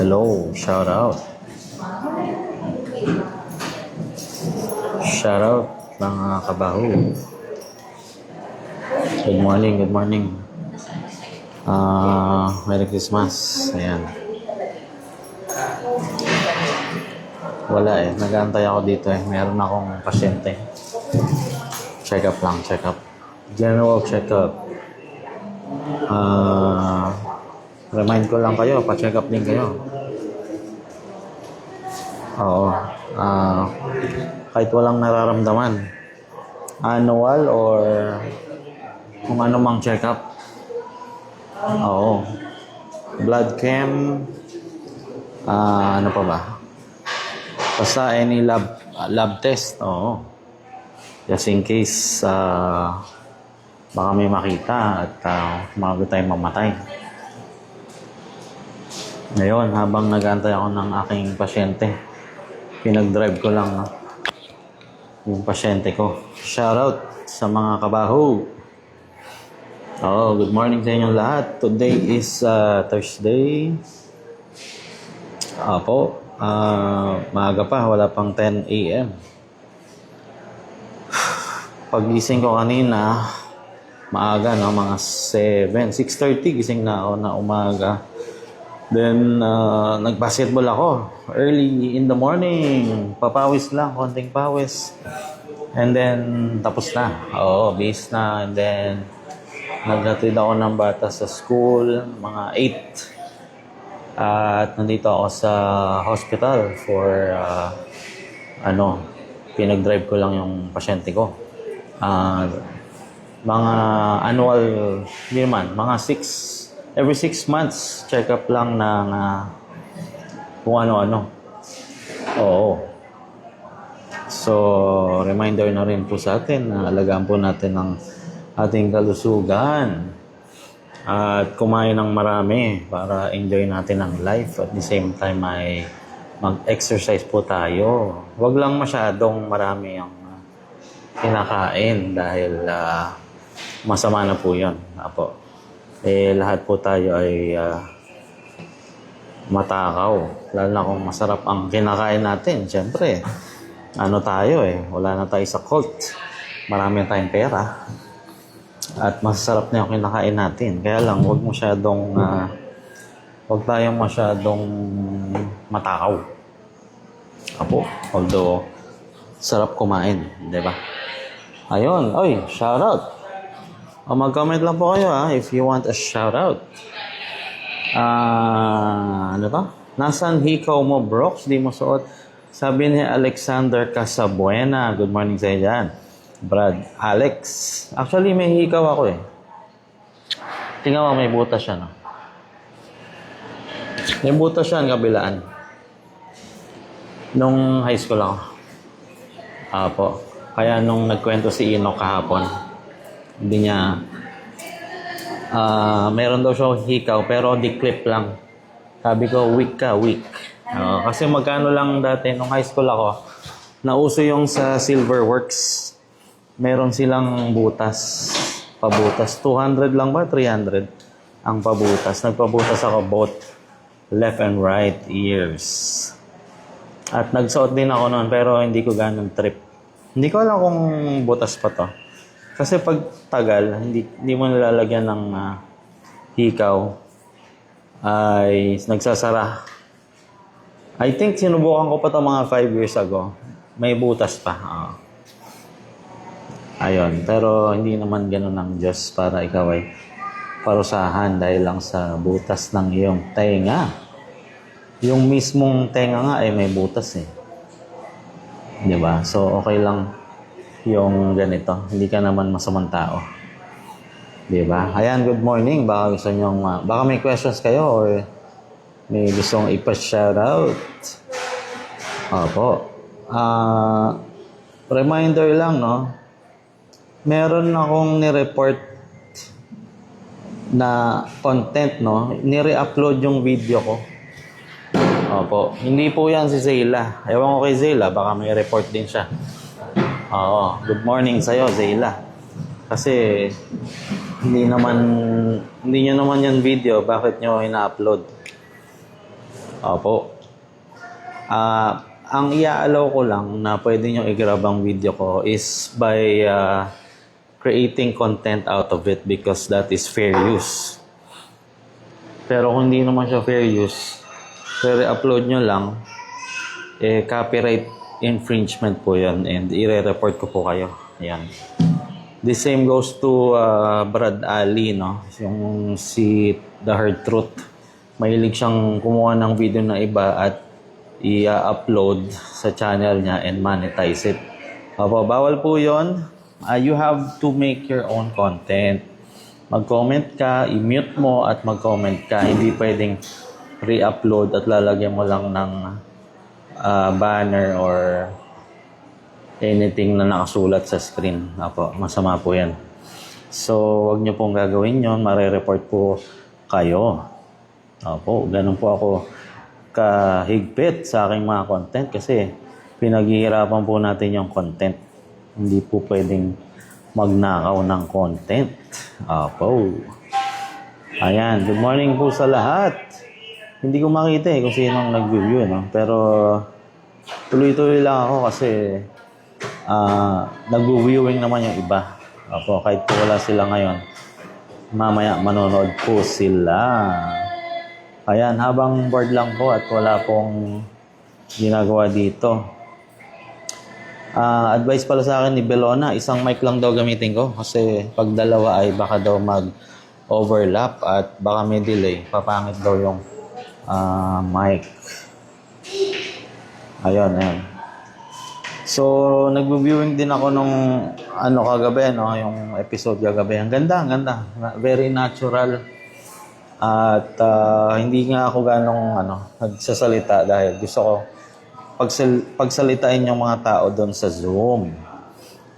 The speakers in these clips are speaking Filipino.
Hello, shout out. Shout out mga kabaho. Good morning, good morning. Merry Christmas. Ayan. Wala nag-aantay ako dito Meron akong pasyente. Check up lang, check up. General check up. Remind ko lang kayo, pa-check up din kayo. Oo. Kahit walang nararamdaman. Annual or kung ano mang check up. Oo. Blood chem. Ano pa ba? Basta any lab test. Oo. Just in case baka may makita at bago tayo mamatay. Ngayon, habang nag-aantay ako ng aking pasyente, pinag-drive ko lang yung pasyente ko. Shout out sa mga kabaho. Good morning sa inyong lahat. Today is Thursday. Maaga pa, wala pang 10 a.m. Pagising ko kanina, maaga, mga 6:30 gising na ako na umaga. Then, nag-basketball ako. Early in the morning. Papawis lang, konting pawis. And then, tapos na. Base na. And then, naghatid ako ng bata sa school, mga 8. At nandito ako sa hospital for, pinag-drive ko lang yung pasyente ko. Mga annual, hindi naman, mga 6. Every 6 months, check up lang ng kung ano-ano. So, reminder na rin po sa atin na alagaan po natin ang ating kalusugan. At kumain ng marami para enjoy natin ang life. At the same time ay mag-exercise po tayo. Huwag lang masyadong marami ang kinakain dahil masama na po yun. Lahat po tayo ay matakaw. Lalo na kung masarap ang kinakain natin. Siyempre, wala na tayo sa cult. Marami tayong pera. At masarap na yung kinakain natin. Kaya lang, huwag tayong masyadong matakaw. Although, sarap kumain. Diba? Ayun. Shout out. Mag-comment lang po kayo if you want a shout-out. Nasaan hikaw mo, Brooks? Di mo suot. Sabi ni Alexander Casabuena. Good morning sa iyo dyan. Brad, Alex. Actually, may hikaw ako Tingnan mo, may butas siya, no? May butas siya ang kabilaan. Nung high school ako. Kaya nung nagkwento si Ino kahapon, hindi niya meron daw siya hikaw pero di-clip lang. Sabi ko, weak ka, weak. Kasi magkano lang dati nung high school ako, nauso yung sa Silverworks. Meron silang butas, pabutas. 200 lang ba? 300 ang pabutas. Nagpabutas ako both left and right ears. At nagsuot din ako noon pero hindi ko ganun trip. Hindi ko alam kung butas pa to. Kasi pag tagal, hindi mo nilalagyan ng hikaw, ay nagsasara. I think sinubukan ko pa ito mga 5 years ago. May butas pa. Ayun. Pero hindi naman ganun ng Diyos para ikaw ay parusahan dahil lang sa butas ng iyong tenga. Yung mismong tenga nga ay may butas Diba? So, okay lang yung ganito. Hindi ka naman masamang tao. Diba? Ayan, good morning. Baka gusto nyong, baka may questions kayo or may gustong ipa-shoutout. Reminder lang, no? Meron akong ni-report na content, no? Ni-re-upload yung video ko. Hindi po yan si Zayla. Ewan ko kay Zayla, baka may report din siya. Good morning sa'yo, Zayla. Kasi hindi nyo naman yan video, bakit nyo ina-upload? Opo. Ang i-allow ko lang na pwede nyo i-grab ang video ko is by creating content out of it because that is fair use. Pero kung hindi naman siya fair use, pero upload nyo lang, copyright infringement po yan and i-report ko po kayo. Ayan. The same goes to Brad Ali, no? Yung si The Hard Truth. Mahilig siyang kumuha ng video na iba at i-upload sa channel niya and monetize it. Opo, bawal po yun. You have to make your own content. Mag-comment ka, i-mute mo at mag-comment ka. Hindi pwedeng re-upload at lalagyan mo lang ng banner or anything na nakasulat sa screen. Opo, masama po yan. So, wag nyo pong gagawin yun. Mare-report po kayo. Opo, ganun po ako kahigpit sa aking mga content kasi pinaghihirapan po natin yung content. Hindi po pwedeng magnakaw ng content. Opo. Ayan, good morning po sa lahat. Hindi ko makita kung sinong nag-view, no? Pero tuloy-tuloy lang ako kasi nag-viewing naman yung iba. Opo, kahit po wala sila ngayon, mamaya manonood po sila. Ayan, habang bored lang po at wala pong ginagawa dito. Advice pala sa akin ni Belona, isang mic lang daw gamitin ko kasi pag dalawa ay baka daw mag-overlap at baka may delay. Papangit daw yung mic. Ayun, ayun. So, nag-viewing din ako nung kagabi, no? Yung episode kagabi. Ang ganda, ang ganda. Very natural. At hindi nga ako ganong nagsasalita dahil gusto ko pagsalitain yung mga tao doon sa Zoom.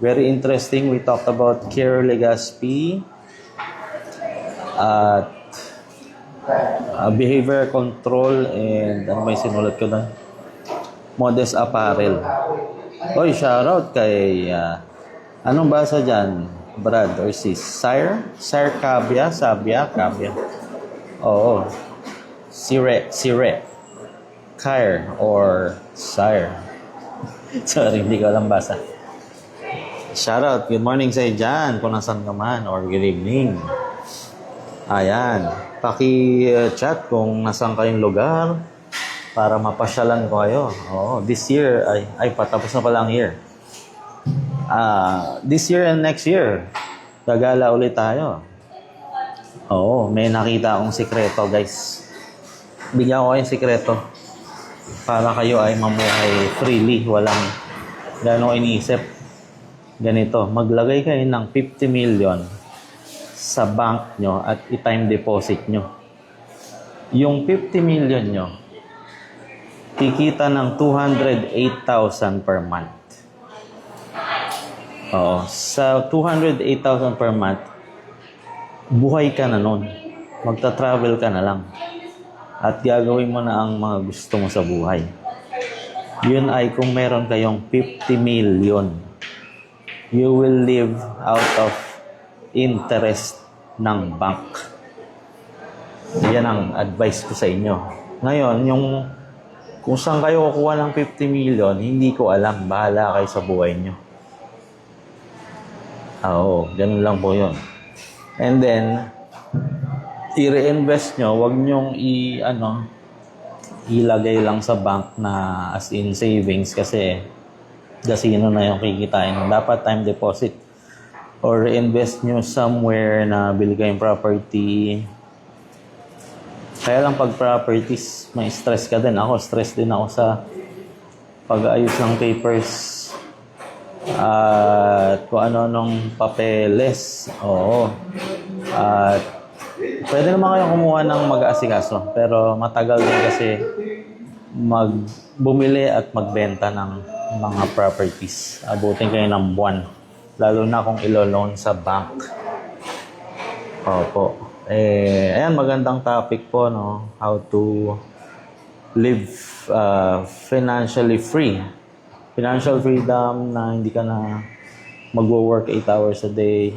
Very interesting. We talked about Kier Legaspi at behavior control and ano may sinulat ko doon? Modest apparel. Oy, shoutout kay anong basa dyan? Brad or sis? Sire Cabia? Sabia? Cabia. Oo. Sire. Kire or Sire. Sorry, hindi ko alam basa. Shoutout. Good morning sa dyan kung nasan ka man or good evening. Ayan. Paki-chat kung nasan kayong lugar para mapasyalan ko kayo. Oo. This year, patapos na pala ang year. This year and next year, gagala ulit tayo. Oo, may nakita akong sikreto, guys. Bigyan ko kayong sikreto para kayo ay mamuhay freely, walang gano'ng iniisip. Ganito, maglagay kayo ng 50 million sa bank nyo at i-time deposit nyo. Yung 50 million nyo, kikita ng 208,000 per month. Oo, sa 208,000 per month, buhay ka na nun. Magta-travel ka na lang. At gagawin mo na ang mga gusto mo sa buhay. Yun ay kung meron kayong 50 million. You will live out of interest ng bank. Yan ang advice ko sa inyo. Ngayon, kung saan kayo kukuha ng 50 million, hindi ko alam. Bahala kayo sa buhay nyo. Oo, ganun lang po yun. And then, i-reinvest nyo, wag nyong ilagay lang sa bank na as in savings kasi gasino na yung kikitain. Dapat time deposit. Or reinvest nyo somewhere na bili kayong property. Kaya lang pag properties, may stress ka din. Stress din ako sa pag-ayos ng papers. At kung ano-anong papeles. Oo. At pwede naman kayong kumuha ng mag-aasikaso. Pero matagal din kasi bumili at magbenta ng mga properties. Abutin kayo ng buwan. Lalo na kung ilo-loan sa bank. Opo. Ayan, magandang topic po, no? How to live financially free. Financial freedom na hindi ka na magwo-work 8 hours a day,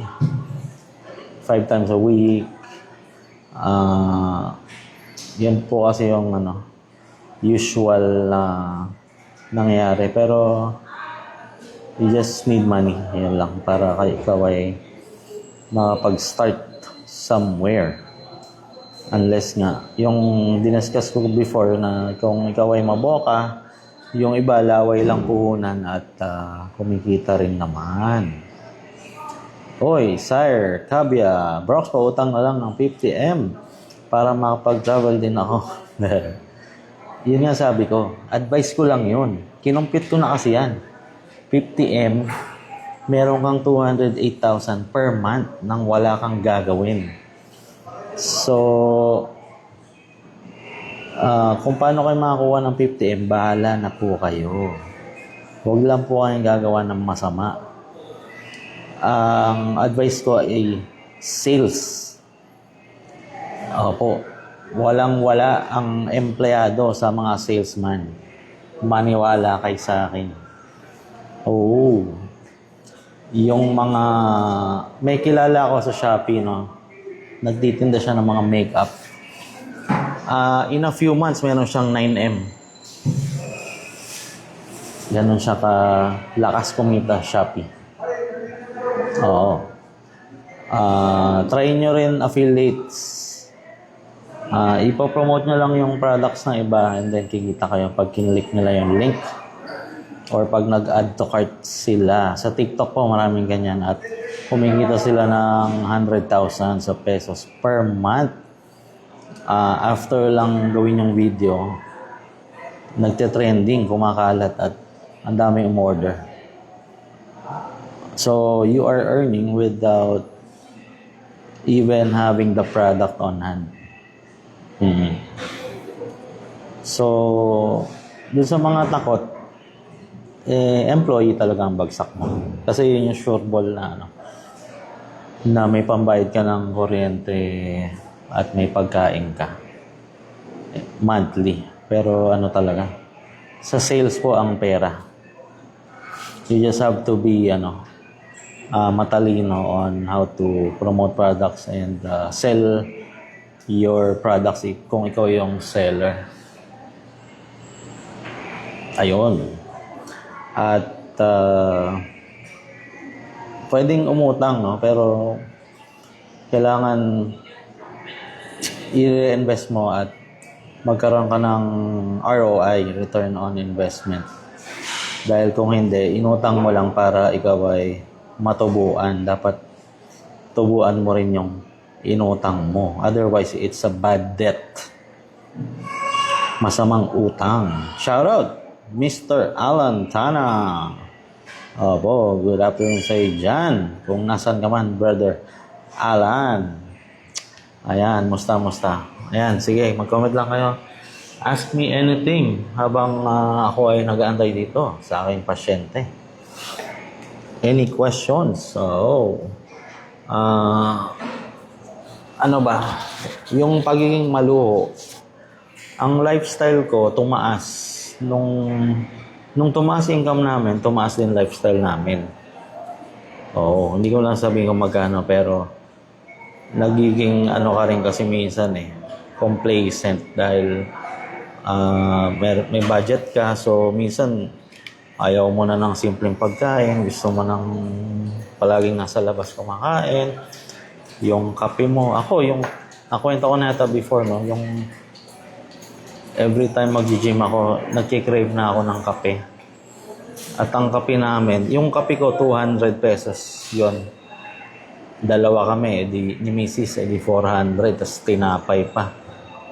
5 times a week. Yan po kasi yung usual na nangyayari. Pero, you just need money. Yan lang. Para ikaw ay makapag-start somewhere. Unless nga, yung diniscuss ko before na kung ikaw ay maboka, yung iba laway lang puhunan at kumikita rin naman. Oy, sire, Kabya, Brox, pautang na lang ng 50M para makapag-travel din ako. Yun nga sabi ko, advice ko lang yun. Kinumpit ko na kasi yan. 50M, meron kang 208,000 per month nang wala kang gagawin. So, kung paano kayo makakuha ng 50M, bahala na po kayo. Huwag lang po kayong gagawa ng masama. Ang advice ko ay sales. Opo. Walang-wala ang empleyado sa mga salesman. Maniwala kay sa akin. Oo. Yung mga... May kilala ako sa Shopee, no? Nagtitinda siya ng mga makeup. In a few months, meron siyang 9M. Ganon siya lakas kumita Shopee. Oo. Try nyo rin affiliates. Ipopromote nyo lang yung products ng iba and then kikita kayo pag kinlik nila yung link or pag nag-add to cart sila. Sa TikTok po maraming ganyan at kumikita sila ng 100,000 sa pesos per month. After lang gawin yung video, nagte-trending, kumakalat at ang dami umorder. So, you are earning without even having the product on hand. So, dun sa mga takot, employee talaga ang bagsak mo. Kasi yun yung sure ball na may pambayad ka ng kuryente at may pagkain ka. Monthly. Pero talaga, sa sales po ang pera. You just have to be, matalino on how to promote products and sell your products kung ikaw yung seller. Ayun. At pwedeng umutang, no? Pero kailangan i-reinvest mo at magkaroon ka ng ROI, return on investment. Dahil kung hindi, inutang mo lang para ikaw ay matubuan. Dapat tubuan mo rin yung inutang mo. Otherwise, it's a bad debt. Masamang utang. Shoutout, Mr. Alan Tana. Opo, good afternoon sa iyo dyan. Kung nasan ka man, brother Alan. Ayan, musta. Ayan, sige, mag-comment lang kayo. Ask me anything habang ako ay nag-aantay dito sa aking pasyente. Any questions? Ano ba? Yung pagiging maluho. Ang lifestyle ko tumaas. Nung tumaas income namin, tumaas din lifestyle namin. Hindi ko lang sabihin kung magkano, pero nagiging ka rin kasi minsan complacent dahil may budget ka, so minsan ayaw mo na ng simpleng pagkain, gusto mo ng palaging nasa labas kumakain. Yung kape mo, nakwento ko na ito before, no? Yung every time mag-gym ako, nagkikrave na ako ng kape. At ang kape namin, yung kape ko 200 pesos yon. Dalawa kami, ni Mrs. 400, tapos tinapay pa.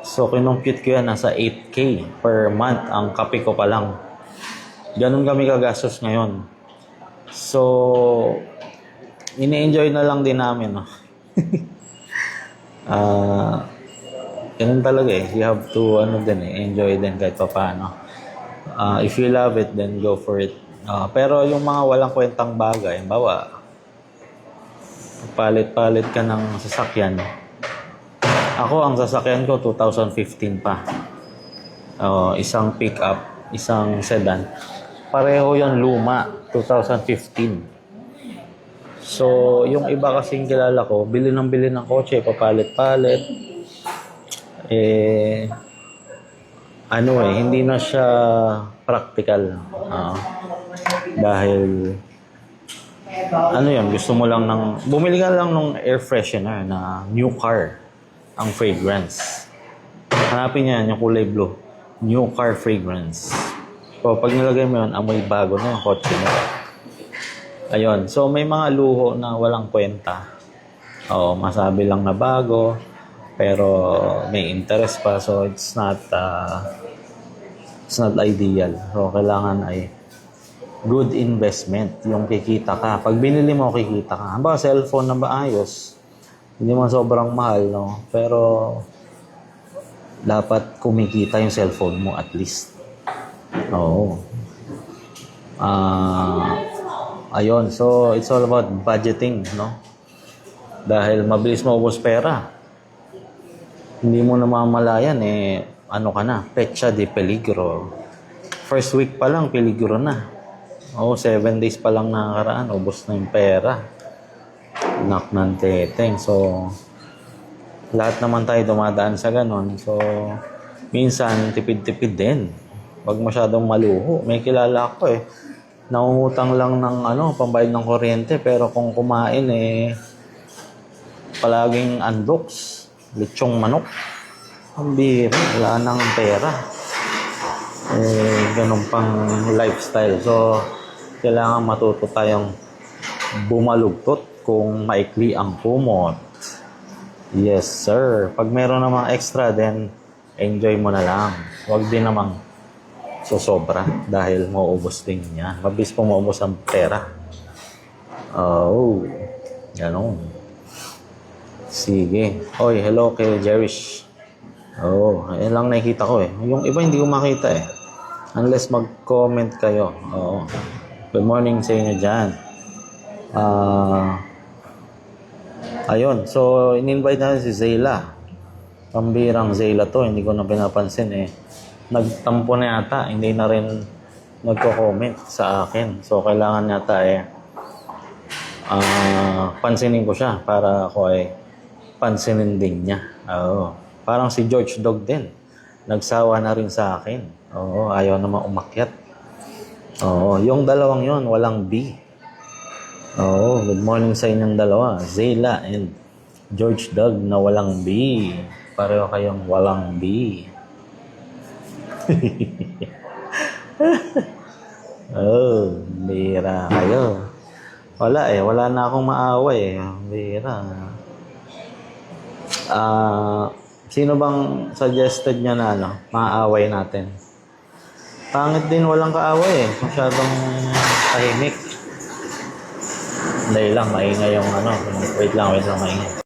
So, kinumpute ko yan, nasa 8K per month ang kape ko pa lang. Ganun kami kagastos ngayon. So, ini-enjoy na lang din namin, no? Ganun talaga You have to, enjoy din kahit pa paano. If you love it, then go for it. Pero yung mga walang kwentang bagay, bawa, palit-palit ka ng sasakyan. Ako, ang sasakyan ko, 2015 pa. Isang pick-up, isang sedan. Pareho yan luma, 2015. So, yung iba kasing kilala ko, bili ng kotse, papalit-palit. ano hindi na siya practical. Dahil, ano yan, gusto mo lang bumili ka lang ng air freshener na new car, ang fragrance. Hanapin niya yung kulay blue. New car fragrance. So, pag nilagay mo yun, amoy bago na yung kotse mo. Ayun. So, may mga luho na walang kwenta. Masabi lang na bago, pero may interest pa. So, it's not ideal. So, kailangan ay good investment. Yung kikita ka. Pag binili mo, kikita ka. Haba, cellphone na ba ayos? Hindi man sobrang mahal, no? Pero, dapat kumikita yung cellphone mo at least. Ayun. So, it's all about budgeting, no? Dahil mabilis maubos pera. Hindi mo namamalayan, ano ka na, petsa de peligro. First week pa lang, peligro na. 7 days pa lang nakakaraan, ubos na yung pera. Nak ng teteng. So, lahat naman tayo dumadaan sa ganon. So, minsan, tipid-tipid din. Huwag masyadong maluho. May kilala ko nangungutang lang ng pambayad ng kuryente. Pero kung kumain palaging unbox, lechong manok. Ang bira, wala nang pera. Ganun pang lifestyle. So, kailangan matuto tayong bumalugtot kung maikli ang kumot. Yes, sir. Pag meron namang extra, then enjoy mo na lang. Huwag din namang sosobra dahil mauubos din niya. Mabilis po maubos ang pera. Ganon. Sige. Oy, hello kay Jerish. Ayan lang nakikita ko Yung iba hindi ko makita Unless mag-comment kayo. Good morning sa inyo dyan. Ayun. So, in-invite natin si Zayla. Pambirang Zayla to. Hindi ko na pinapansin Nagtampo na yata. Hindi na rin nagko-comment sa akin. So, kailangan yata pansinin ko siya para ako pansinin din niya. Parang si George Dog din. Nagsawa na rin sa akin. Ayaw naman umakyat. Yung dalawang yon walang B. Good morning sa inyong dalawa. Zayla and George Dog na walang B. Pareho kayong walang B. Bira kayo. Wala na akong maaway Bira. Sino bang suggested niya na maaway natin? Pangit din walang kaaway Masyadong tahimik. Dahil lang, maingay yung Wait lang, maingay.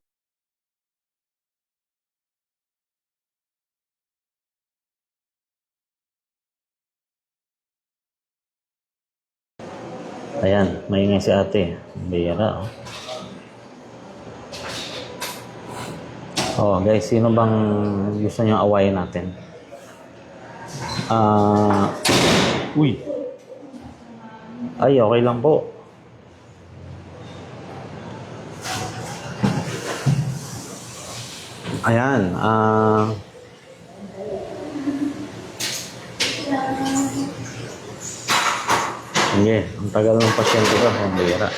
Ayan, maingay si ate. Bira, guys, sino bang gusto nyo awayin natin? Uy. Ay, okay lang po. Ayan, sige, ang tagal ng pasyente ko, ang bira.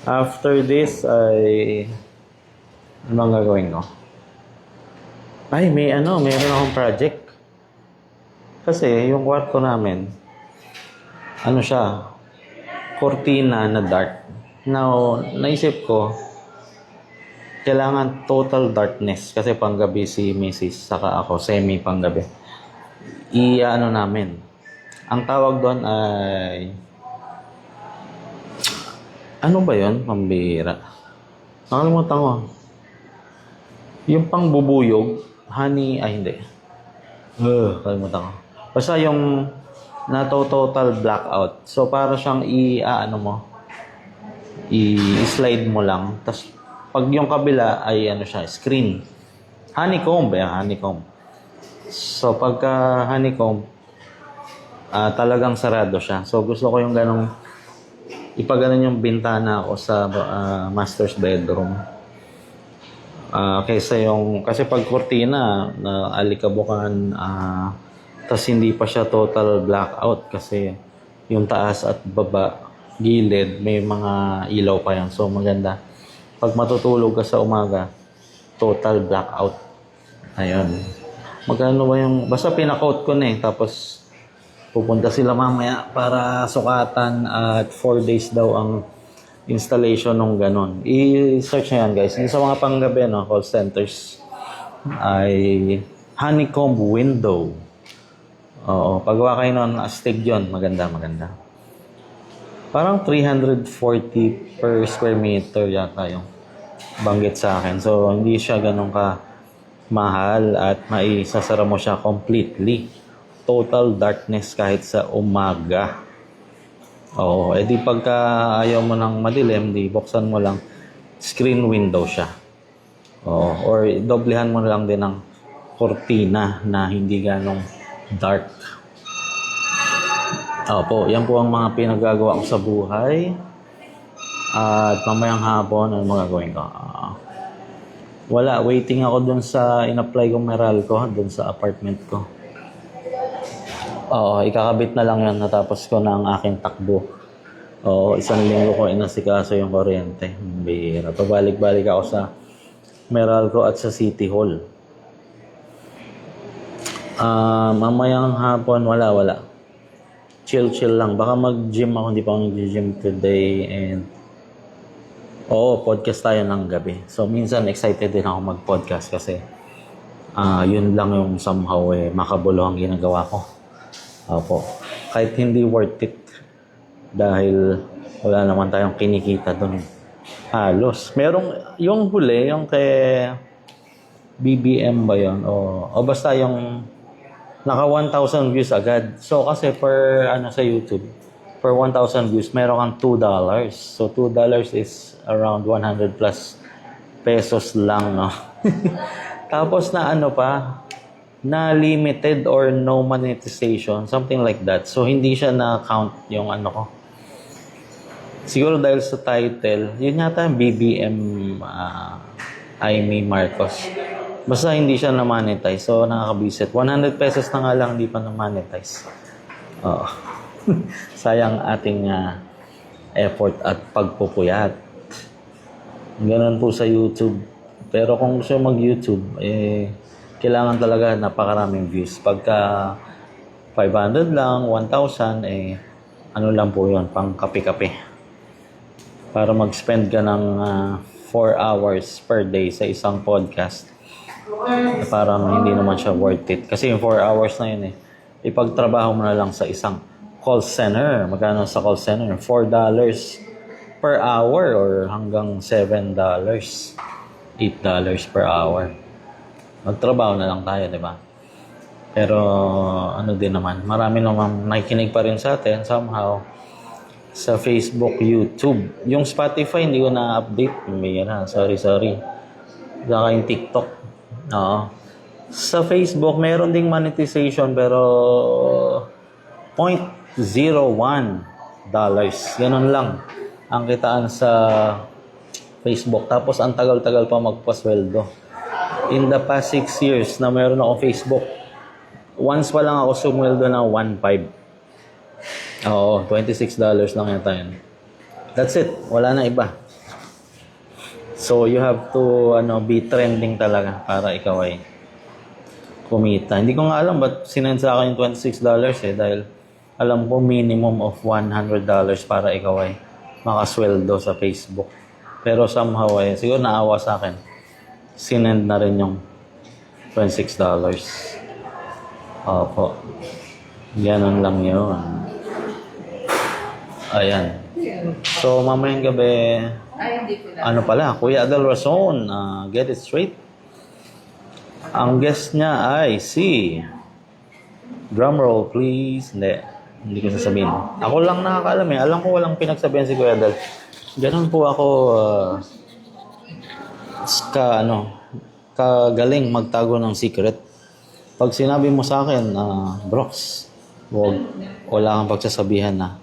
After this, ano bang gagawin ko? Meron akong project. Kasi yung kwarto namin, siya, cortina na dark. Now, naisip ko, kailangan total darkness. Kasi panggabi si Mrs. saka ako, semi panggabi. Namin. Ang tawag doon ay... Ano ba yun? Pambira. Nakalimutan ko. Yung pangbubuyog, honey, hindi. Kalimutan ko. Basta yung total blackout. So, para siyang i-slide mo lang. Tapos, pag yung kabila ay screen. Honeycomb. Honeycomb. So, pagka honeycomb, talagang sarado siya. So, gusto ko yung ganong ipaganon yung bintana ko sa master's bedroom. Kaysa yung, kasi pag kurtina, na alikabukan, tas hindi pa siya total blackout kasi yung taas at baba, gilid, may mga ilaw pa yan. So maganda. Pag matutulog ka sa umaga, total blackout. Ayun. Magkano ba yung, basta pinakot ko na eh. Tapos pupunta sila mamaya para sukatan at 4 days daw ang installation ng ganon. I-search nyo yan guys. Yung sa mga panggabi, no, call centers ay honeycomb window. Oo, paggawa kayo nun, astig yun. Maganda, maganda. Parang 340 per square meter yata yung banggit sa akin. So, hindi siya ganun ka mahal at maisasara mo siya completely. Total darkness kahit sa umaga. Oo, edi pagka ayaw mo ng madilim, di buksan mo lang, screen window siya. Oo, or doblehan mo lang din ng kortina na hindi ganong dark. Opo, yan po ang mga pinagagawa ko sa buhay. At mamayang hapon, ano mga gawin ko? Wala, waiting ako dun sa in-apply kong Meralco, dun sa apartment ko. Oo, ikakabit na lang yan natapos ko na ang aking takbo. Oo, 1 linggo ko inasikaso yung kuryente. Bihira. Pabalik-balik ako sa Meralco at sa City Hall. Mamayang hapon, wala. Chill lang. Baka mag-gym ako, hindi pa ako nag-gym today. And podcast tayo ng gabi. So, minsan excited din ako mag-podcast kasi yun lang yung somehow makabulo ang ginagawa ko. Opo. Kahit hindi worth it. Dahil wala naman tayong kinikita doon. Halos. Merong, yung huli, yung kay BBM ba yun? O basta yung naka 1,000 views agad. So kasi per sa YouTube, per 1,000 views, meron kang $2. So $2 is around 100 plus pesos lang, no? Tapos na na limited or no monetization, something like that. So, hindi siya na-count yung ko. Siguro dahil sa title, yun yata yung BBM Amy Marcos. Basta hindi siya na-monetize. So, nakakabisit. 100 pesos na nga lang, hindi pa na-monetize. Sayang ating effort at pagpupuyat. Ganun po sa YouTube. Pero kung gusto mag-YouTube, kailangan talaga napakaraming views. Pagka 500 lang, 1,000, ano lang po yun, pang kape-kape. Para mag-spend ka ng 4 hours per day sa isang podcast, parang hindi naman siya worth it. Kasi yung 4 hours na yun ipagtrabaho mo na lang sa isang call center. Magkano sa call center? $4 per hour or hanggang $7, $8 per hour. Magtrabaho na lang tayo, di ba? Pero din naman, marami namang nakikinig pa rin sa atin somehow sa Facebook, YouTube. Yung Spotify, hindi ko na-update. Sorry. Saka yung TikTok. Oo. Sa Facebook, meron ding monetization pero $0.01. Ganun lang ang kitaan sa Facebook. Tapos ang tagal-tagal pa magpasweldo. In the past 6 years na meron ako Facebook, once pa lang ako sumweldo ng 1.5. Oo, $26 lang yata yun. That's it. Wala na iba. So, you have to be trending talaga para ikaw ay kumita. Hindi ko nga alam ba't sinend sa akin yung $26 dahil alam ko minimum of $100 para ikaw ay makasweldo sa Facebook. Pero somehow siguro naawa sa akin. Sinend na rin yung $26. Opo. Ganun lang yun. Ayan. So, mamayang gabi, Kuya Adel Rason, get it straight. Ang guest niya ay si, drumroll please. Hindi ko sasabihin. Ako lang nakakaalam Alam ko walang pinagsabihan si Kuya Adel. Ganun po ako, kagaling magtago ng secret. Pag sinabi mo sa akin, Brox, wala kang pagsasabihan na.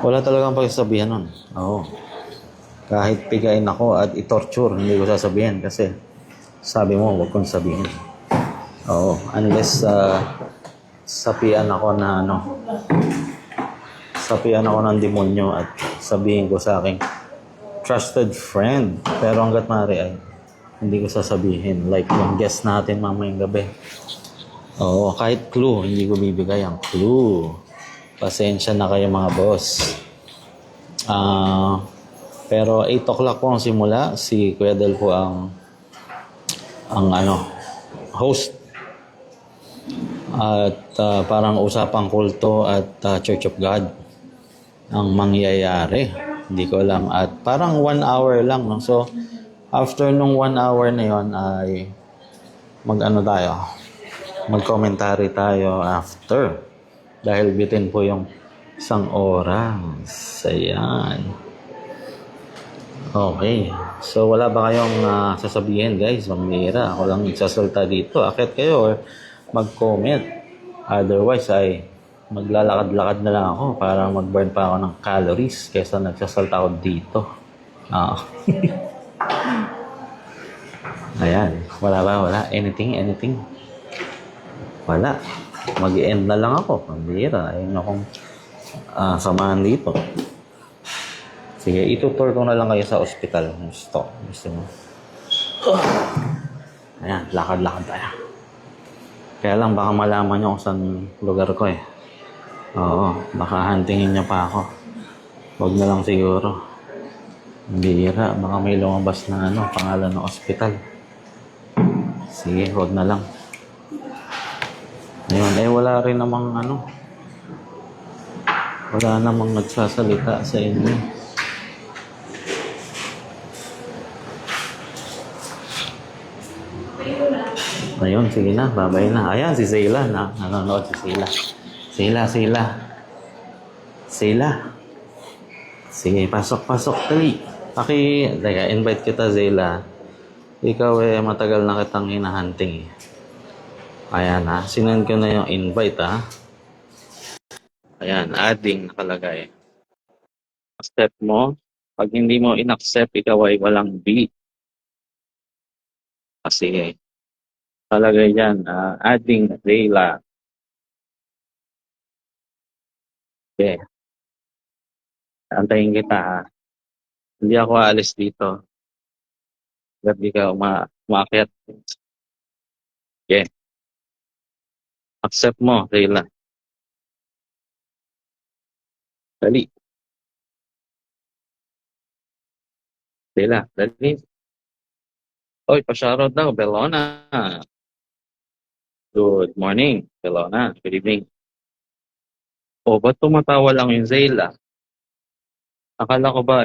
Wala talagang pagsasabihan nun. Oo. Kahit pigain ako at i-torture, hindi ko sasabihin kasi sabi mo, huwag kong sabihin. Oo, unless sapian ako na sapian ako ng demonyo at sabihin ko sa aking trusted friend. Pero hanggat maaari ay hindi ko sasabihin. Like yung guest natin mamayang gabi. Oo, kahit clue, hindi ko bibigay ang clue. Pasensya na kayo mga boss. Pero 8 o'clock po ang simula. Si Kuya Del po ang host. At parang usapang kulto at Church of God ang mangyayari. Hindi ko alam. At parang 1 hour lang. No? So, after nung 1 hour na yon ay mag-commentary tayo after. Dahil bitin po yung 1 oras. Ayan. Okay. So, wala ba kayong sasabihin, guys? Mamira. Ako lang nagsasalta dito. Akit kayo or mag-comment. Otherwise, ay maglalakad-lakad na lang ako para mag-burn pa ako ng calories kaysa nagsasalta ako dito. Ayan. Wala ba? Wala? Anything? Wala. Mag-i-end na lang ako. Pambira. Ayun akong samahan dito. Sige, itutur ko na lang kayo sa ospital. Gusto mo. Ayan, lakad-lakad tayo. Kaya lang, baka malaman nyo kung saan lugar ko eh. Oo, baka hantingin nyo pa ako. Huwag na lang siguro. Bira, baka may lumabas na pangalan ng ospital. Sige, huwag na lang. Ayun, wala rin namang wala namang nagsasalita sa inyo. Ayun, sige na, babay na. Ayan, si Zayla na. Nanonood si Zayla. Zayla. Sige, pasok. Dali. Invite kita, Zayla. Ikaw matagal na kitang hinahunting eh. Ayan sinend ko na yung invite Ayan, adding nakalagay. Accept mo. Pag hindi mo in-accept, ikaw ay walang B. Sige. Talagay yan, adding Zayla. Okay. Antayin kita Hindi ako aalis dito. Hindi ka umakyat. Okay. Accept mo, Zayla. Dali. Zayla, dali. Oy, pa-shoutout daw, Bellona. Good morning, Bellona. Good evening. Ba't tumatawa lang yung Zayla? Akala ko ba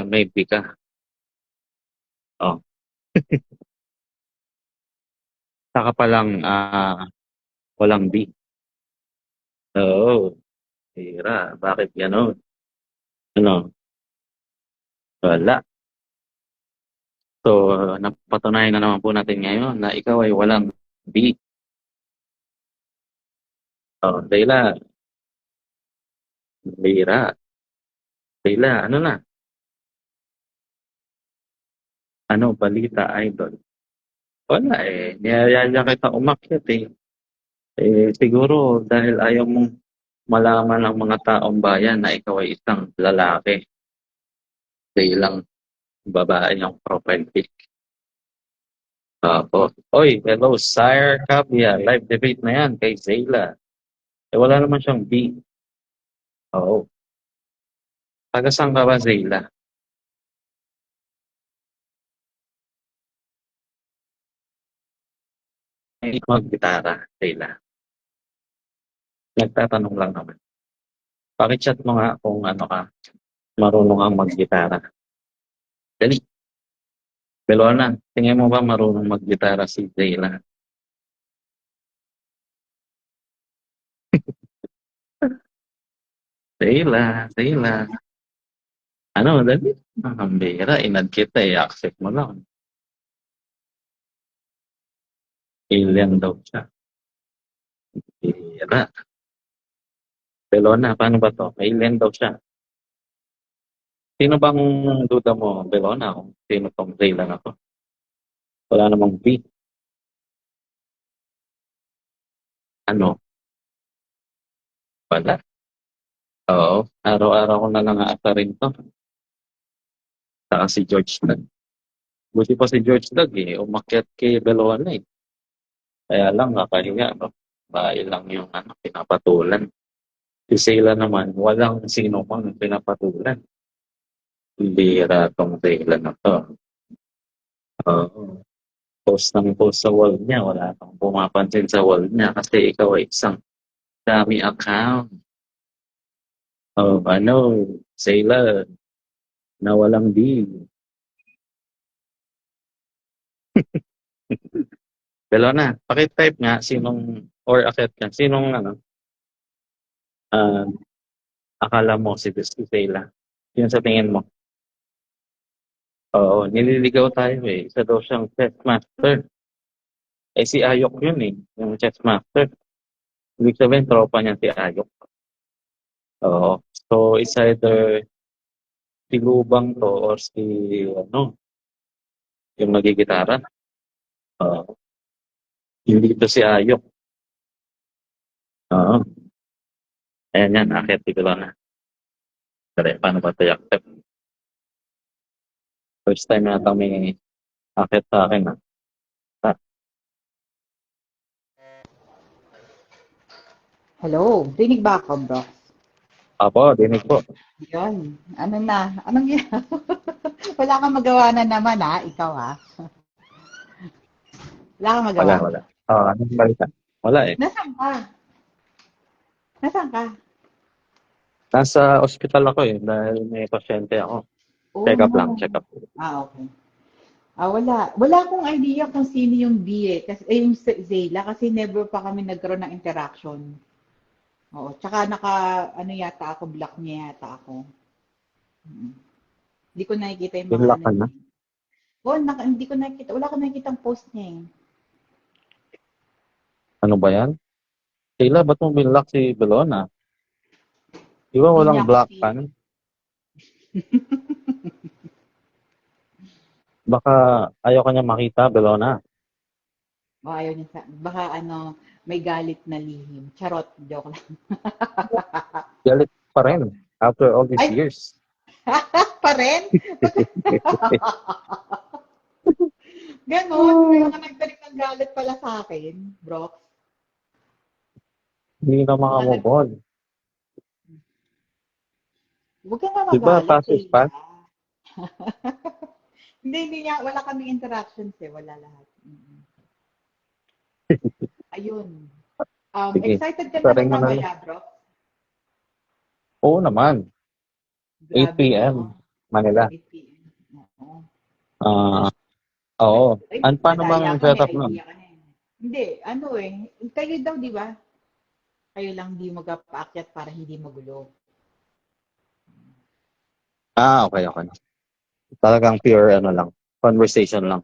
may B ka? Oh. Saka palang walang B. Oo. Hira. Bakit gano'n? Wala. So, napatunayan na naman po natin ngayon na ikaw ay walang B. Zayla. Hira. Zayla, na? Balita, idol? Wala niyayaya kita umakyat siguro dahil ayaw mong malaman ng mga taong bayan na ikaw ay isang lalaki. Kaya lang babae yung profile pic. Oy, hello, Sire Cabia. Live debate na yan kay Zayla. Wala naman siyang B. Oo. Taga saan ka ba, Zayla? May mag-gitara, Zayla. Nagtatanong lang naman. Pakichat mo nga kung ka, marunong kang mag-gitara. Dali. Belona, tingin mo ba marunong mag-gitara si Zayla? Zayla. Dali. Ang bira, inad kita accept mo lang. Alien daw siya. Bira. Belona, paano ba to? Alien daw siya. Sino bang duda mo, Belona, kung sino tong Zayla na to? Wala namang B. Ano? Wala. Oo. Araw-araw ko na lang aata rin to. Saka si George Nag. Buti pa si George Nag eh. Umakyat kay Belona eh. Kaya lang kakahiya. No? Bahay lang yung pinapatulan. Si Zayla naman, walang sino mang pinapatulan. Bira tong Zayla na to. Oo. Post ng post sa wall niya. Wala kang pumapansin sa wall niya kasi ikaw ay isang dami account. Oh, ano, Zayla, na walang D. Belona, pakitype nga sinong, or akit ka, sinong ah, akala mo si Zayla. Yun sa tingin mo. Oo, nililigaw tayo eh. Isa daw siyang chess master. Eh si Ayok yun eh, yung chess master. Ibig sabihin, tropa niya si Ayok. Oo. So, it's either si Lubang to or si, yung nagigitara. Oo. Hindi to si Ayok. Oo. Ayan yan, akit ko lang na. Pero paano ba ito i-accept? First time yata may akit sa akin. Ah, Hello, dinig ba ako, bro? Apo, dinig po. Yun. Ano na? Anong yun? Wala kang magawa na naman, ha? Ikaw, ha? Wala kang Wala, magawa. wala. Anong balita? Wala eh. Nasaan ka? Nasaan ka? Nasa ospital ako eh, dahil may pasyente ako. Oh, Check up lang, no. check up. Okay. Wala. Wala akong idea kung sino yung B, eh. Kasi, yung Zayla, kasi never pa kami nagkaroon ng interaction. Oo. Tsaka ano yata ako, block niya yata ako. Mm. Hindi ko nakikita yung mga Binlock ano ka niya. na. Oh, hindi ko nakikita. Wala ko nakikita ang post niya, eh. Ano ba yan? Sheila, ba't mo binlock si Belona? Di ba Hindi niya walang ako block si... pan? Baka ayaw ka niya makita, Belona. O ayaw niya baka may galit na lihim. Charot, joke lang. Galit pa rin after all these Ay, years. pa rin? Ganon, may mga nagtarik ng galit pala sa akin, bro. Hindi na Mga makamove on. Huwag ka nga Di ba magalit, passive Sheila. pass? Hindi niya, wala kaming interactions eh, wala lahat. Ayun. Sige, Excited ka na ba paring mo na lang. mamaya, bro? Oo naman. Grabe, 8 p.m. no? Manila. 8 p.m. Oo. Ah, oo. Ay, Paano bang madaya ka, may setup nun? idea ka na eh. Hindi, kayo daw, di ba? Kayo lang di magpapaakyat para hindi magulo. Okay, okay. Talagang pure lang. Conversation lang.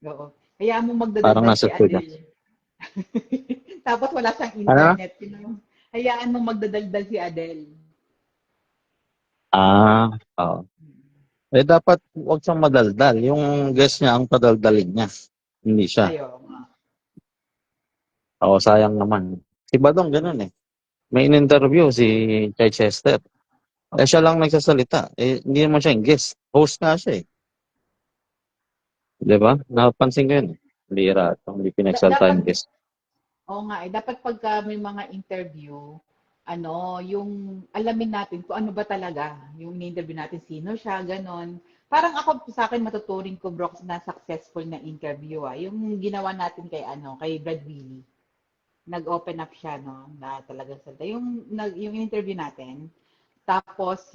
Oo. Hayaan mo Parang magdadaldal nasa si studio. Adele. Tapos wala siyang Ano? internet. Hayaan mo magdadaldal si Adele. Oo. Eh, dapat wag siyang madaldal. Yung guest niya ang padaldalin niya. Hindi siya. Ayo nga. Oo, sayang naman. Si Badong ganun eh. May in-interview si Chai Chester. Eh, siya lang nagsasalita. Eh, hindi naman siya yung guest. Host nga siya eh. Di ba? Napansin ko yun eh. Lira. Hindi pinagsalita Dapat, yung guest. oo nga dapat pagka may mga interview, yung alamin natin kung ano ba talaga, yung in-interview natin, sino siya, ganon. Parang ako, sa akin, matuturing ko, Brox, na successful na interview, yung ginawa natin kay Brad Willie. Nag-open up siya, no, na talagang salita. Yung interview natin, tapos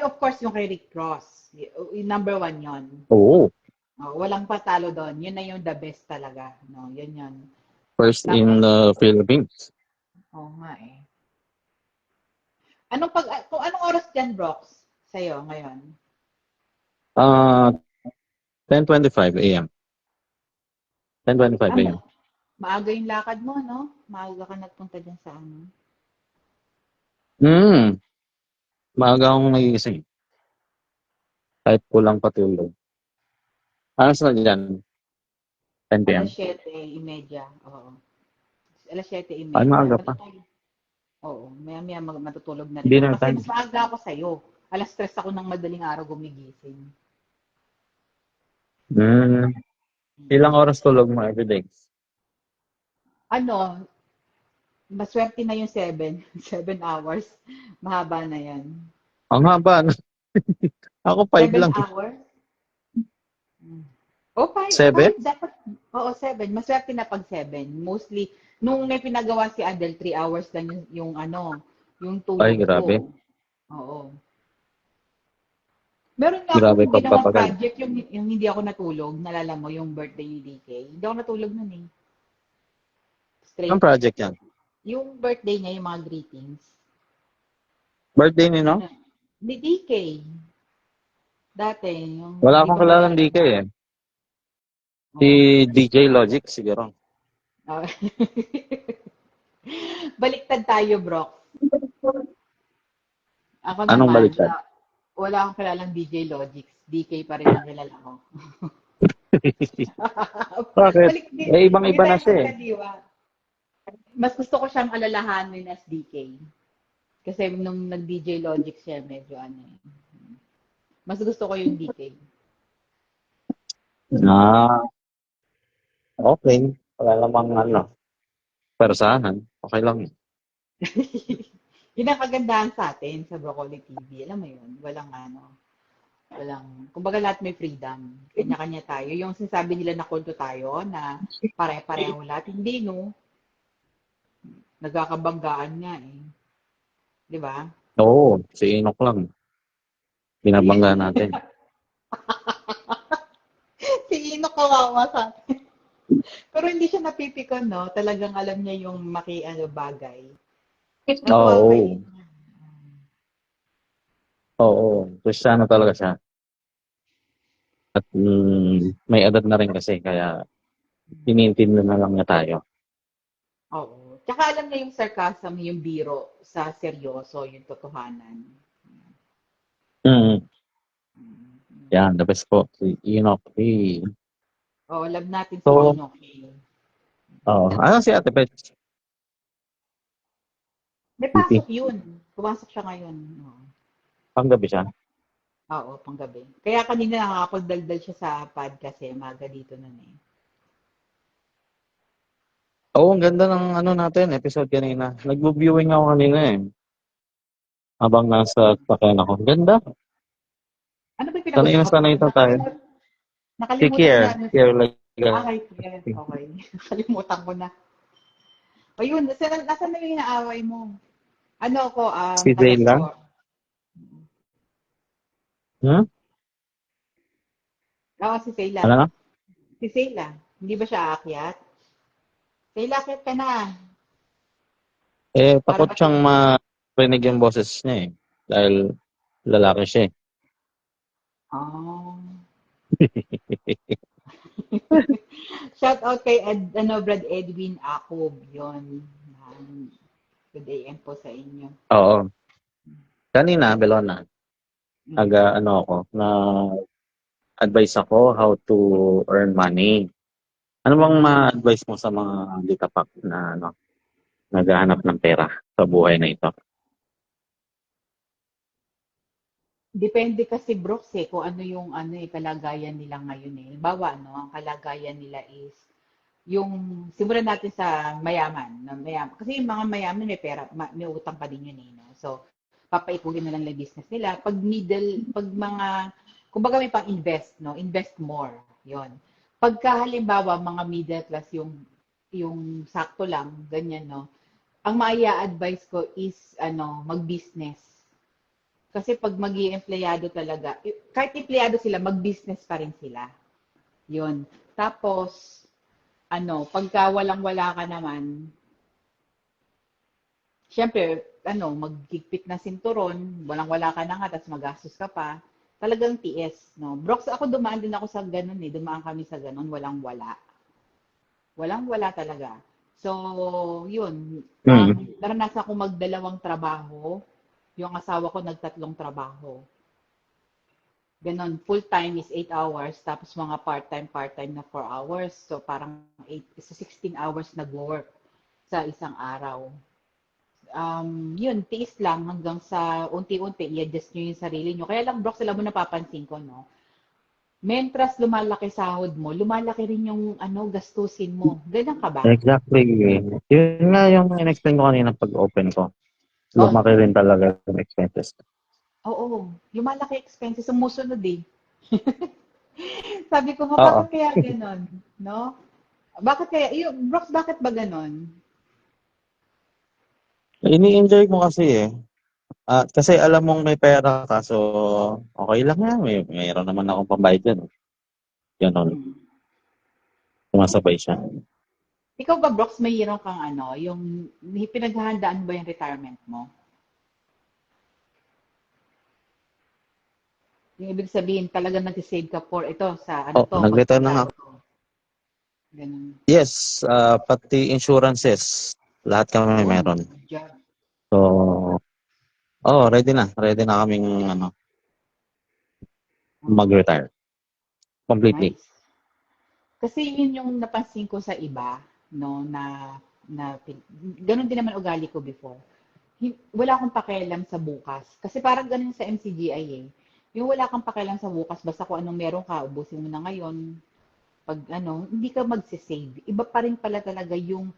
of course, yung kay Rick Ross. Yung number one yon. Oo. Walang patalo doon. Yun na yung the best talaga. No, yun yun. First in Tapos, the Philippines. oo nga eh. Kung anong oras dyan, Brox, sa'yo ngayon? Ah, 10:25 a.m. 10:25 Ah, a.m. maaga yung lakad mo, no? Maaga ka nagpunta dyan sa ano. Hmm. Maaga akong nagising. Kahit kulang patulog. Ano na dyan? 10 p.m.? Alas 7:30. Oo. Alas Ay, 7:30. maaga pa. Matutulog. Oo. Maya-maya matutulog na rin ako. Dinner Kasi time. mas maaga ako sa'yo. Alas 3 ako ng madaling araw gumigising. Hmm. Ilang oras tulog mo everyday? Ano, maswerte na yung 7. 7 hours. Mahaba na yan. Ang haba. No? Ako 5 7 lang. hours? Hmm. O, 5. 7? 5 dapat. Oo, 7. Maswerte na pag 7. Mostly, nung may pinagawa si Adele, 3 hours lang yung ano, yung Ay, tulog grabe. ko. Oo. Meron nga Grabe akong ginawang pagpapagal. project yung hindi ako natulog. Nalala mo yung birthday ni DK? Hindi ako natulog nun eh. Anong Straight. project yan? Yung birthday niya, yung mga greetings. Birthday ni no? Ano? Ni DK. Dati, yung, Wala di akong ba kilalang naalala DK mo? eh. Si Oo. DJ Logic siguro. Ah. Baliktad tayo, bro. Ako Anong naman, baliktad? wala akong kilalang DJ Logics. DK pa rin ang kilala ko. Bakit? Balik din. Eh, Hindi ibang-iba tayo na siya eh. magkadiwa. Mas gusto ko siyang alalahanin as DK. Kasi nung nag-DJ Logic siya, medyo ano eh. Mas gusto ko yung DK. Ah, okay. Wala namang ano. Persahan. Okay lang. Yun ang kagandahan sa atin sa Broccoli TV. Alam mo yun, walang ano, kumbaga lahat may freedom. Kanya-kanya tayo. Yung sinasabi nila na kulto tayo, na pare-pareho lahat. Hindi, no? Nagkakabanggaan nga eh. Di ba? Oo, si Inok lang. Binabangga natin. Si Ino kawawa sa atin. Pero hindi siya napipikon, no? Talagang alam niya yung ano, bagay. Natuwa kay Oo. Ino. Oo. Kristiyano talaga siya. At may edad na rin kasi. Kaya iniintindi na lang niya tayo. Oo. Tsaka alam niya yung sarcasm, yung biro sa seryoso, yung totohanan. Mm. Mm. Yan, the best po. Si Inok. Eh. Oo, love natin si So, Ino. ano si Ate Pet? May Titi. pasok yun. Pumasok siya ngayon. Oo. Panggabi siya. Oo, panggabi. Kaya kanina nakakapagdaldal siya sa podcast eh. Maga dito nun eh. Oo, ang ganda ng ano natin, episode kanina. Nagbo-viewing ako kanina eh. Habang nasa sakyan ako. Ganda. Ano ba yung Sanay na pinag-usapan sanay natin? ito tayo. Si Nakalimutan ko Kier. na. Kier like, Kay Pierre. Okay. Nakalimutan ko na. Ayun, nasa na yung inaaway mo? Ano ako, si Zayla. taga-score. Hmm? Oo, si Sayla. Ano na? Si Sayla. Hindi ba siya aakyat? Sayla, akyat ka na. Eh, Para takot siyang pati... marinig yung boses niya eh. Dahil lalaki siya eh. Oh. Shout out kay Brad Edwin Acob. Yun. Good AM po sa inyo. Oo. Kanina, Belona, Mm. ano ako, na advice ako how to earn money. Ano bang ma-advise mo sa mga ditapak na ano, naghahanap ng pera sa buhay na ito? Depende kasi Brooks eh, kung ano yung ano eh, kalagayan nila ngayon eh. Halimbawa, no, ang kalagayan nila is yung simulan natin sa mayaman, na mayaman. Kasi yung mga mayaman may pera, may utang pa din yun eh, no. So, papaikutin na lang yung business nila. Pag mga kumbaga may pang-invest, no, invest more. 'Yon. Pagka halimbawa mga middle class yung sakto lang, ganyan, no. Ang maia advice ko is ano, mag-business. Kasi pag magi empleyado talaga, kahit empleyado sila, mag-business pa rin sila. 'Yon. Tapos ano, pagka walang-wala ka naman, syempre, ano, magkikpit na sinturon, walang-wala ka na nga, tapos magastos ka pa, talagang TS, no? Brox, ako dumaan din ako sa ganun eh. Dumaan kami sa ganun, walang-wala. Walang-wala talaga. So, yun. Mm. Naranasan ko magdalawang trabaho. Yung asawa ko nagtatlong trabaho. Ganon, full-time is 8 hours, tapos mga part-time na 4 hours. So parang 16 hours nag-work sa isang araw. Yun, tiis lang hanggang sa unti-unti, i-adjust nyo yung sarili nyo. Kaya lang, Brox, alam mo, napapansin ko, no? Mentras lumalaki sahod mo, lumalaki rin yung gastusin mo. Ganyan ka ba? Exactly. Yun nga yung in-explain ko kanina pag-open ko. Oh, Lumaki rin talaga yung expenses. oo. Lumalaki expenses, sumusunod eh. Sabi ko nga, Oo. bakit kaya ganon? No? Bakit kaya, Brox, bakit ba ganon? Ini-enjoy mo kasi eh. Kasi alam mong may pera ka, so okay lang yan. Mayroon naman akong pambayad dyan. Ganon. Hmm. Sumasabay siya. Ikaw ba, Brox, mayroon kang yung pinaghahandaan ba yung retirement mo? Yung ibig sabihin, talagang nag-save ka for ito, sa Nag-return na nga. pagtanda ko. Ganun. Yes, pati insurances. Lahat kami Yun, meron. good job. So, ready na. Ready na kaming mag-retire. Completely. Nice. Kasi yun yung napansin ko sa iba, no, na ganun din naman ugali ko before. Wala akong pakialam sa bukas. Kasi parang ganun sa MCGI eh. Yung wala kang pakialam sa bukas, basta kung anong meron ka, ubusin mo na ngayon. Pag hindi ka magsisave. Iba pa rin pala talaga yung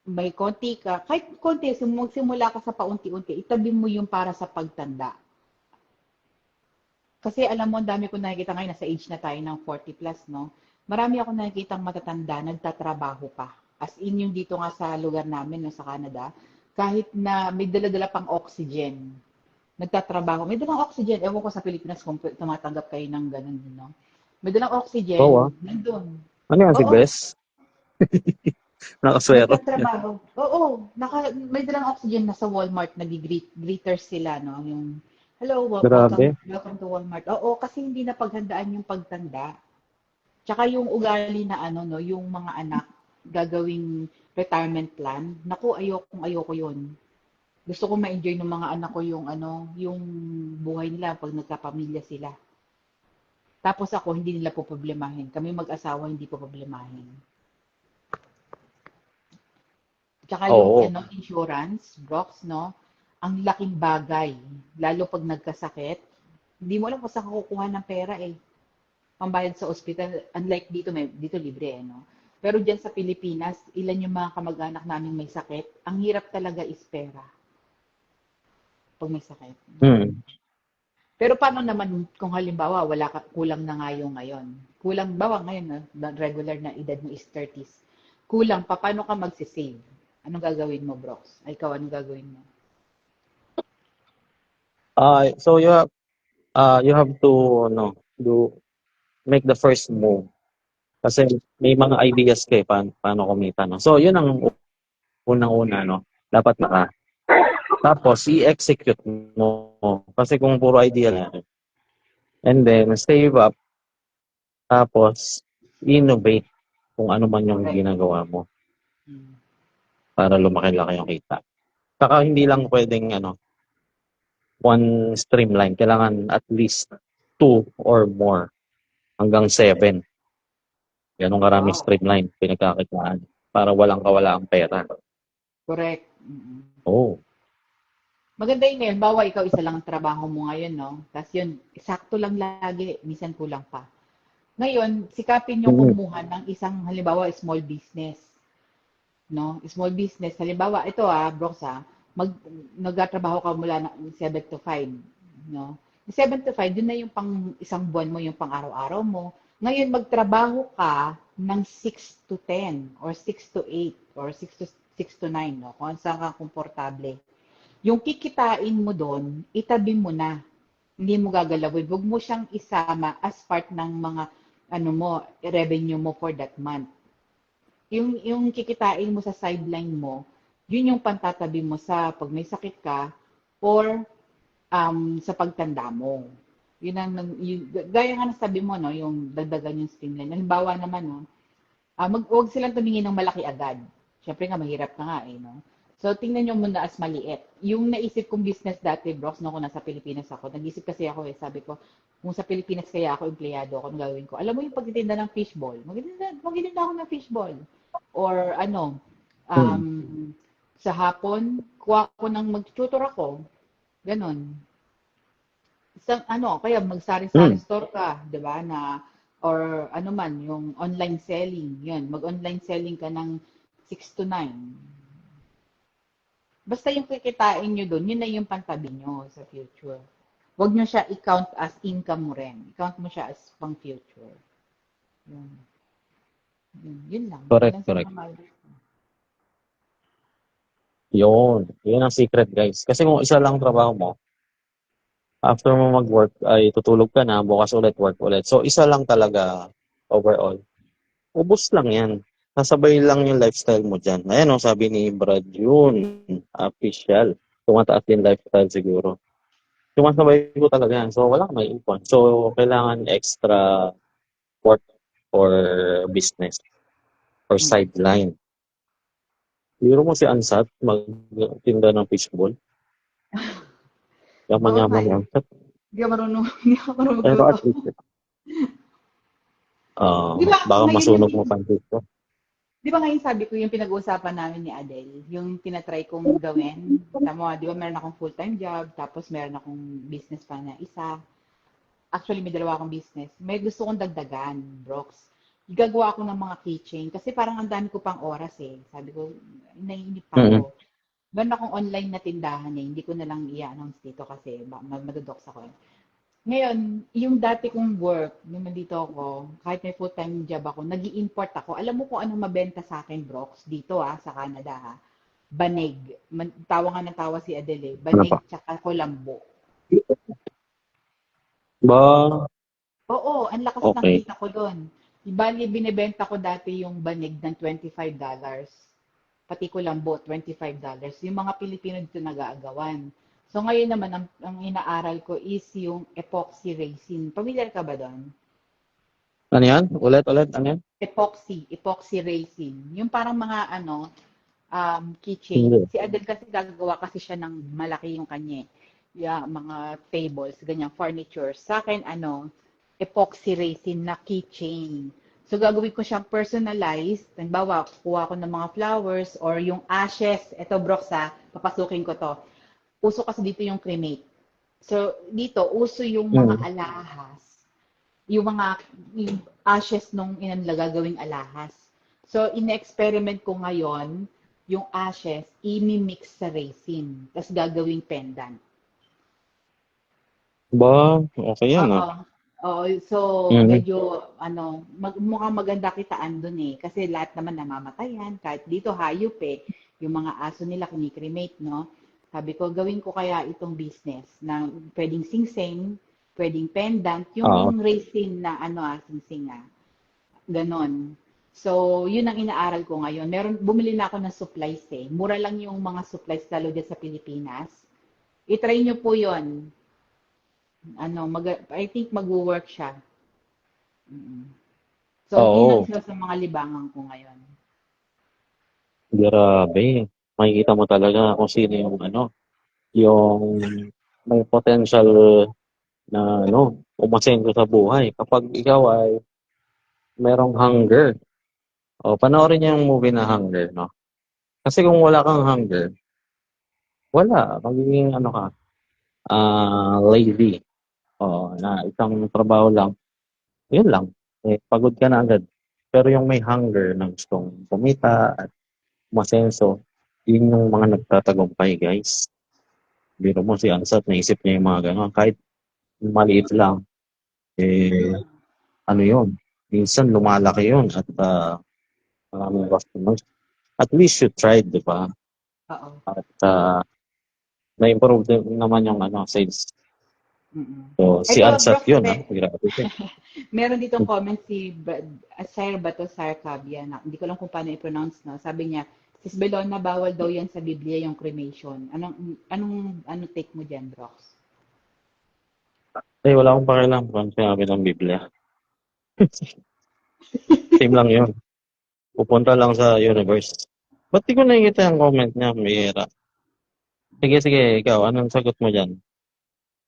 may konti ka. Kahit konti, magsimula ka sa paunti-unti, itabi mo yung para sa pagtanda. Kasi alam mo, ang dami ko nakikita ngayon, nasa age na tayo ng 40 plus, no? Marami ako nakikitang matatanda, nagtatrabaho pa. As in yung dito nga sa lugar namin, no, sa Canada, kahit na may dala-dala pang oxygen, nagtatrabaho. May dalang oxygen, ewan ko sa Pilipinas kung tumatanggap kayo ng ganun din, no? May dalang oxygen, nandun. Ano yan, si Oo, Bes? Nakaswero. nagtatrabaho. Oo, may dalang oxygen na sa Walmart, nag-greeters sila, no? Yung, hello, welcome, Grabe. welcome to Walmart. Oo, kasi hindi na paghandaan yung pagtanda. Tsaka yung ugali na no, yung mga anak, gagawing retirement plan. Naku, ayoko yun. Gusto ko ma-enjoy ng mga anak ko yung yung buhay nila pag nagkapamilya sila. Tapos ako, hindi nila po problemahin. Kami mag-asawa, hindi po problemahin. Tsaka yung Oo. insurance, Brox, no? Ang laking bagay. Lalo pag nagkasakit, hindi mo alam kung saan ka kukuha ng pera eh. Pambayad sa ospital, unlike dito libre no? Pero diyan sa Pilipinas, ilan yung mga kamag-anak namin may sakit, ang hirap talaga is pera pag may sakit. Hmm. Pero paano naman kung halimbawa kulang na nga yung ngayon? Kulang bawa ngayon regular na edad mo is 30s. Kulang pa, paano ka magsisave? Anong gagawin mo, Brox? Ay, ikaw, anong gagawin mo? So you have to do make the first move. Kasi may mga ideas ka paano kumita, no? So yun ang unang-una, no? Dapat tapos i-execute mo. Kasi kung puro idea lang. And then save up, tapos innovate kung ano man yung Correct. ginagawa mo Hmm. para lumaki-laki yung kita. Saka hindi lang pwedeng one streamline. Kailangan at least 2 or more hanggang 7. Ganong karaming Wow. streamline pinagkakitaan para walang kawala ang pera. Correct. Mm-mm. Oh. Maganda yun ngayon. Bawa ikaw isa lang ang trabaho mo ngayon, no? Tapos yun, sakto lang lagi, minsan kulang pa. Ngayon, sikapin nyo Mm. kumuha ng isang, halimbawa, small business. No? Small business. Halimbawa, ito Brox nagtatrabaho ka mula ng 7 to 5. No? 7 to 5, yun na yung pang isang buwan mo, yung pang araw-araw mo. Ngayon, magtrabaho ka ng 6 to 10 or 6 to 8 or 6 to 9, no? Kung saan ka komportable. Yung kikitain mo doon, itabi mo na. Hindi mo gagalawin. Huwag mo siyang isama as part ng mga revenue mo for that month. Yung kikitain mo sa sideline mo, yun yung pantatabi mo sa pag may sakit ka or sa pagtanda mo. Yun ang, gaya nga ng sabi mo, no, yung dagdagan yung streamline. Halimbawa naman, no, huwag silang tumingin ng malaki agad. Siyempre nga, mahirap ka nga, no? So, tingnan nyo muna as maliit. Yung naisip kong business dati, Brox, nung nasa Pilipinas ako, nag-isip kasi ako sabi ko, kung sa Pilipinas kaya ako empleyado ako, anong gagawin ko? Alam mo yung pagtitinda ng fishball? Magtitinda ako ng fishball. Or ano, Hmm. sa hapon, kuha ko ng mag-tutor ako. Ganon. Kaya magsari-sari Hmm. store ka, 'di ba? Or ano man, yung online selling, 'yun. Mag-online selling ka ng 6 to 9. Basta yung kikitain nyo doon, yun na yung pantabi nyo sa future. Huwag nyo siya i-count as income mo rin. I-count mo siya as pang future. Yun. Yun lang. Yun Correct, lang correct. siguro ma-advise ko. Yun ang secret, guys. Kasi kung isa lang trabaho mo, after mo mag-work, ay tutulog ka na, bukas ulit, work ulit. So, isa lang talaga overall. Ubus lang yan. Sasabay lang yung lifestyle mo dyan. Ayan o, sabi ni Brad, yun, official. Tumataas din lifestyle siguro. Sumasabay ko talaga yan. So, wala kang may ipon. So, kailangan extra work or business or Mm. sideline. Biro mo si Ansat, magtinda ng fishball. Oo nga Yaman-yaman ni eh. Ansat. Hindi ako marunong, hindi ako marunong Pero magluto. at least, Di ba baka ngayon yung masunog mo pansit ko. Di ba ngayon sabi ko yung pinag-uusapan namin ni Adele, yung tinatry kong gawin. Tama, di ba meron akong full-time job, tapos meron akong business pa na isa. Actually, may dalawa akong business. May gusto kong dagdagan, Brox. Gagawa ako ng mga keychain kasi parang ang dami ko pang oras eh. Sabi ko, naiinip pa Mm-hmm. ako. Meron akong online na tindahan eh. Hindi ko na lang i-announce dito kasi madodox ako eh. Ngayon, yung dati kong work, nung nandito ako, kahit may full-time job ako, nag import ako. Alam mo kung ano mabenta sa akin, Brox, dito sa Canada Banig. Tawa nga ng tawa si Adele. Ano pa? Banig tsaka kulambo. Ba, Oo, ang lakas ng okay. kita ko doon. Bali, binibenta ko dati yung banig ng $25. Pati kulambo, $25. Yung mga Pilipino dito nag-aagawan. So ngayon naman, ang inaaral ko is yung epoxy resin. Familiar ka ba doon? Ano yan? Ulit, ano yan? Epoxy resin. Yung parang mga keychain. Hindi. Si Adel kasi gagawa kasi siya ng malaki yung kanya. Yeah, mga tables, ganyan, furniture. Sa akin, epoxy resin na keychain. So, gagawin ko siyang personalized. Halimbawa, kuha ko ng mga flowers or yung ashes. Ito, Brox, papasukin ko to. Uso kasi dito yung cremate. So, dito, uso yung mga Mm. alahas. Yung ashes nung inanla gagawing alahas. So, ine-experiment ko ngayon yung ashes, i-mix sa resin. Tapos gagawing pendant. Ba, okay yan Oo. ah. Oo, so Mm. medyo mukhang maganda kitaan doon eh kasi lahat naman namamatayan kahit dito hayop eh yung mga aso nila kinikremate no. Sabi ko gawin ko kaya itong business na pwedeng singsing, pwedeng pendant, Oo. yung resin na singsing ganon. So, yun ang inaaral ko ngayon. Bumili na ako ng supplies eh. Mura lang yung mga supplies lalo dyan sa Pilipinas. I-try nyo po yon. I think mag-work siya. Mm. So, yun ang Oo. isa sa mga libangan ko ngayon. Grabe. Makikita mo talaga kung sino yung yung may potential na umasenso sa buhay. Kapag ikaw ay merong hunger. O, panoorin niyo yung movie na Hunger, no? Kasi kung wala kang hunger, wala. Magiging ka, lazy. O, na isang trabaho lang. Yun lang. Eh, pagod ka na agad. Pero yung may hunger na gustong kumita at umasenso, yun yung mga nagtatagumpay, guys. Biro mo si Ansat, naisip niya yung mga gano'n. Kahit maliit lang, eh, ano yun? Minsan lumalaki yun at maraming customers. At least you tried, di ba? Oo. At na-improve din naman yung sales. Mm-mm. So, si Ito, Ansat Brox, yun, ha? Grabe siya. meron ditong comment si Sir Bato Sarcabia na hindi ko lang kung paano i-pronounce no. Sabi niya, Sis Belona, bawal daw yan sa Biblia yung cremation. Anong take mo diyan, Brox? Eh, wala akong pakialam kung sinabi ng Biblia. Same lang yun. Pupunta lang sa universe. Ba't di ko nakikita yung comment niya, Mira? Sige, sige, ikaw, anong sagot mo dyan?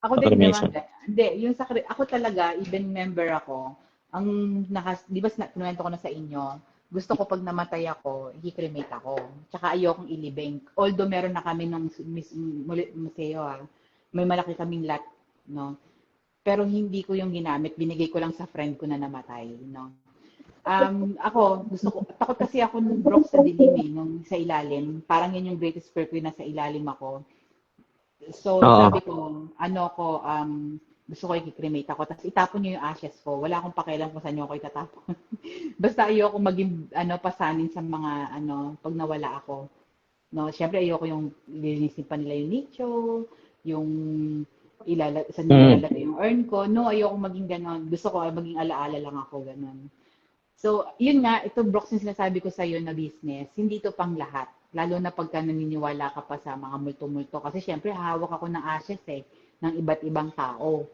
Ako Sa din naman, cremation. hindi, yung sa, ako talaga, even member ako, ang di ba kinuwento ko na sa inyo, gusto ko pag namatay ako, i-cremate ako. Tsaka ayokong ilibing. Although meron na kami ng museo, may malaki kaming lot, no? Pero hindi ko yung ginamit, binigay ko lang sa friend ko na namatay, no? Ako, gusto ko, takot kasi ako nung broke sa dilim nung sa ilalim. Parang yun yung greatest fear ko, yung nasa ilalim ako. So, Oo. sabi ko, ano ko, gusto ko i-cremate ako. Tapos itapon niyo yung ashes ko. Wala akong pakialam kung saan niyo ako itatapon. Basta ayoko maging pasanin sa mga pag nawala ako. No, syempre ayoko yung lilinisin pa nila yung nicho, yung saan nila Mm. ilalagay yung urn ko. No, ayoko maging ganon. Gusto ko maging alaala lang ako ganon. So, yun nga, ito Brooks yung sinasabi ko sa iyo na business, hindi ito pang lahat. Lalo na pagka naniniwala ka pa sa mga multo-multo. Kasi syempre, hawak ako ng ashes ng iba't ibang tao.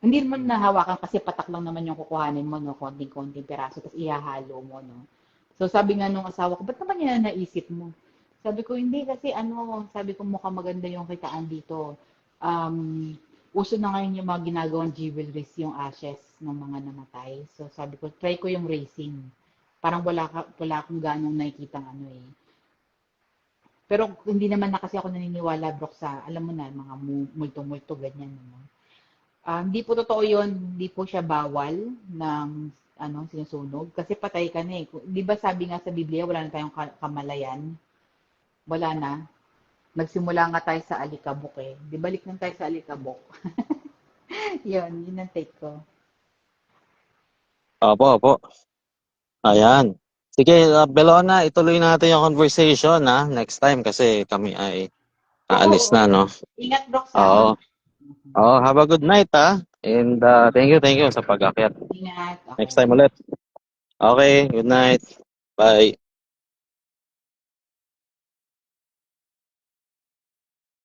Hindi naman nahawakan kasi patak lang naman yung kukuhanin mo, no? Konting-konting peraso, tapos ihahalo mo, no? So, sabi nga nung asawa ko, ba't naman yan naisip mo? Sabi ko, hindi kasi sabi ko mukhang maganda yung kitaan dito. Uso na ngayon yung mga ginagawang jewelries, yung ashes ng mga namatay. So, sabi ko, try ko yung racing. Parang wala akong ganong nakikita Pero hindi naman na kasi ako naniniwala, Brooke, sa, alam mo na, mga multo-multo, ganyan. No? Hindi po totoo yun. Hindi po siya bawal ng sinusunog. Kasi patay ka na eh. Di ba sabi nga sa Biblia, wala na tayong kamalayan? Wala na. Nagsimula nga tayo sa alikabok eh. Di balik lang tayo sa alikabok. Yun ang take ko. Opo, opo. Ayan. Sige, Belona, ituloy natin yung conversation, ha? Next time kasi kami ay Oo, aalis oo. na, no? Ingat, Brooks, ha? Oo. Oo, have a good night, ha? And thank you sa pag-akyat. Ingat. Next Okay. time ulit. Okay, good night. Bye.